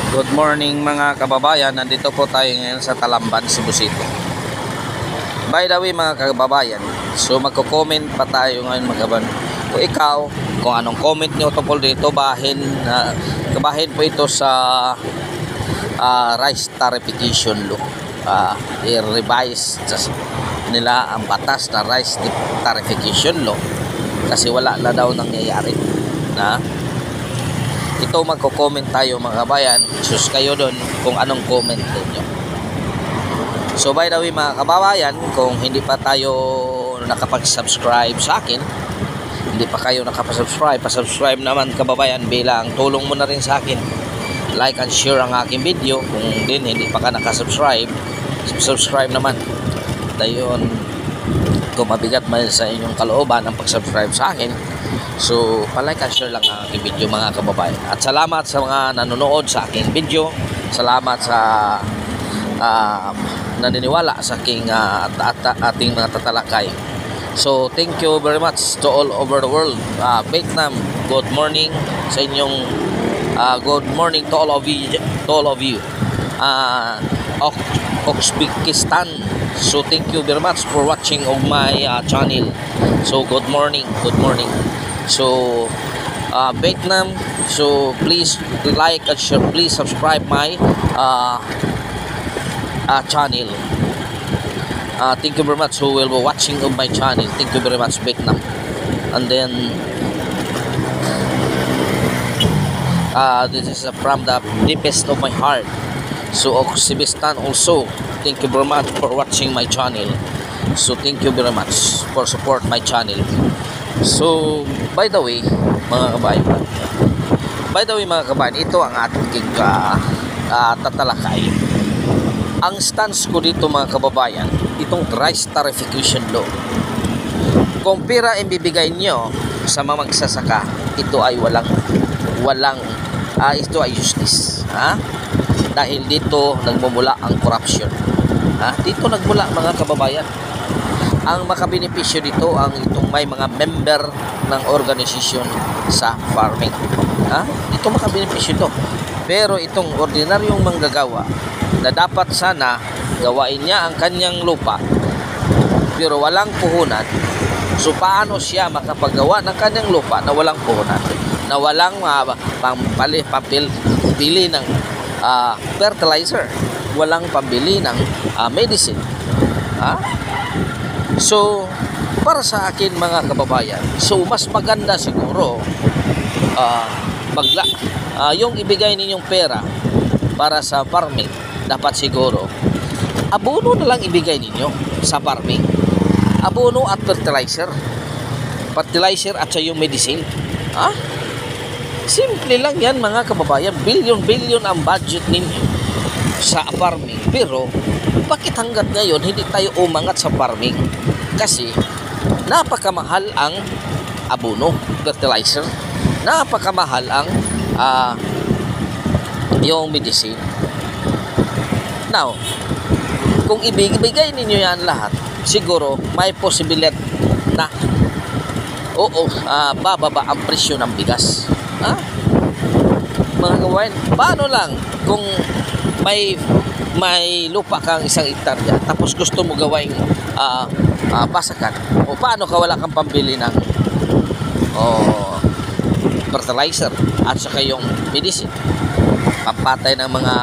Good morning mga kababayan, nandito po tayo ngayon sa Talamban, Cebu City. By the way mga kababayan, so magko-comment pa tayo ngayon mga kababayan. Kung ikaw, kung anong comment nyo tungkol dito, kabahin po ito sa rice tarification law. I-revise nila ang batas na rice tarification law kasi wala na daw nangyayari na ito. Magko-comment tayo mga kabayan, sus kayo doon kung anong comment ninyo. So by the way mga kababayan, kung hindi pa tayo nakapag-subscribe sa akin, hindi pa kayo nakapag-subscribe, pa-subscribe naman kababayan bilang tulong mo na rin sa akin. Like and share ang aking video. Kung hindi pa ka nakasubscribe, subscribe naman. Dayon, kung mabigat man sa inyong kalooban ang pag-subscribe sa akin, so palike and share lang ang aking video mga kababayan. At salamat sa mga nanonood sa aking video. Salamat sa naniniwala sa aking ating mga tatalakay. So thank you very much to all over the world. Vietnam, good morning sa inyong good morning to all of you. Uzbekistan, so thank you very much for watching of my channel. So good morning. So Vietnam, so please like and share, please subscribe my channel. Thank you very much who will be watching of my channel. Thank you very much Vietnam. And then this is from the deepest of my heart. So Uzbekistan also, thank you very much for watching my channel. So thank you very much for support my channel. So by the way mga kabayan, ito ang ating tatalakay. Ang stance ko dito mga kababayan, itong rice tarification law, kung pera ang bibigay nyo sa mga magsasaka, ito ay ito ay justice, dahil dito nagmumula ang corruption. Dito nagmula mga kababayan. Ang makabenepisyo dito ang itong may mga member ng organisasyon sa farming. Ito makabenepisyo ito. Pero itong ordinaryong manggagawa na dapat sana gawain niya ang kanyang lupa pero walang puhunan, so paano siya makapagawa ng kanyang lupa na walang puhunan, na walang pambili ng fertilizer, walang pambili ng medicine. So para sa akin mga kababayan, so mas maganda siguro yung ibigay ninyong pera para sa farming, dapat siguro abono na lang ibigay ninyo sa farming. Abono at fertilizer at sa yung medicine. Simple lang yan mga kababayan. Billion ang budget ninyo sa farming. Pero bakit hanggat ngayon hindi tayo umangat sa farming? Kasi napakamahal ang abono, fertilizer, napakamahal ang yung medicine. Now, kung ibigay ninyo yan lahat, siguro may posibilidad na bababa ang presyo ng bigas. Mga kawain, paano lang kung may lupa kang 1 hektarya tapos gusto mo gawaing basakan, o paano ka wala kang pambili ng fertilizer at saka yung medicine, pampatay ng mga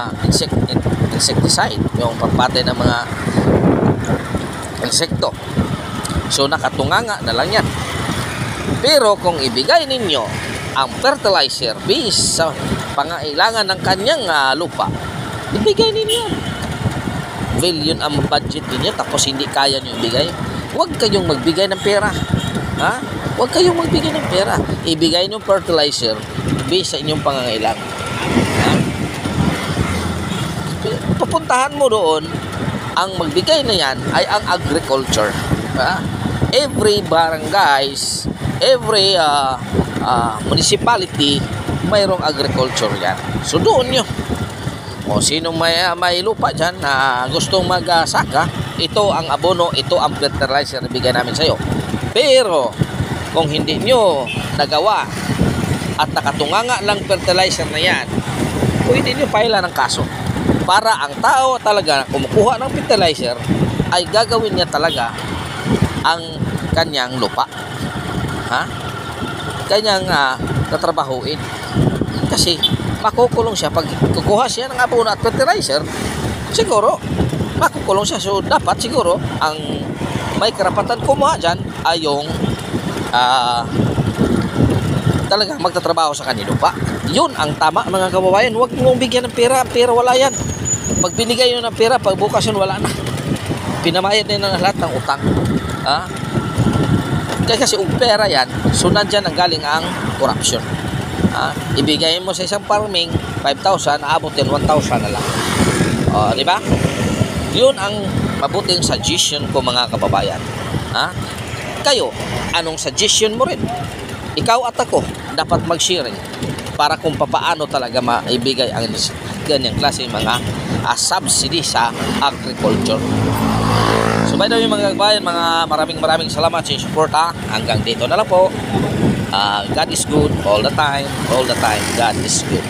insecticide, yung pampatay ng mga insekto. So nakatunganga na lang yan. Pero kung ibigay ninyo ang fertilizer based sa pangailangan ng kanyang lupa, ibigay ninyo yan. Billion ang budget ninyo tapos hindi kaya nyo ibigay, huwag kayong magbigay ng pera. Huwag kayong magbigay ng pera. Ibigay nyo fertilizer based sa inyong pangangailangan. Pupuntahan mo doon, ang magbigay na yan ay ang agriculture. Every barangays, every municipality, mayroong agriculture yan. So doon nyo. O sino may lupa dyan na gustong magsaka, ito ang abono, ito ang fertilizer na bigay namin sa iyo. Pero kung hindi nyo nagawa at nakatunganga lang fertilizer na yan, pwede nyo paila ng kaso para ang tao talaga na kumukuha ng fertilizer ay gagawin niya talaga ang kanyang lupa. Kanyang tatrabahuin. Kasi makukulong siya pag kukuha siya ng abono at fertilizer, siguro makukulong siya. So dapat siguro ang may karapatan kumuha dyan ay yung talagang magtatrabaho sa kanyang lupa. Yun ang tama, mga kababayan. Huwag mong bigyan ng pera. Ang pera wala yan. Pag binigay nyo ng pera, pag bukas yun wala na. Pinamayad na ng lahat ng utang. Kaya kasi yung pera yan, so nandyan ang galing ang corruption. Ibigay mo sa isang farming 5,000, aabot din 1,000 na lang. Di ba? Yun ang mabuting suggestion ko, mga kababayan. Kayo, anong suggestion mo rin? Ikaw at ako dapat mag-sharing para kung papaano talaga maibigay ang ganyang klase mga subsidy sa agriculture. So by the way, mga kababayan, maraming salamat sa support. Hanggang dito na lang po. God is good all the time. God is good.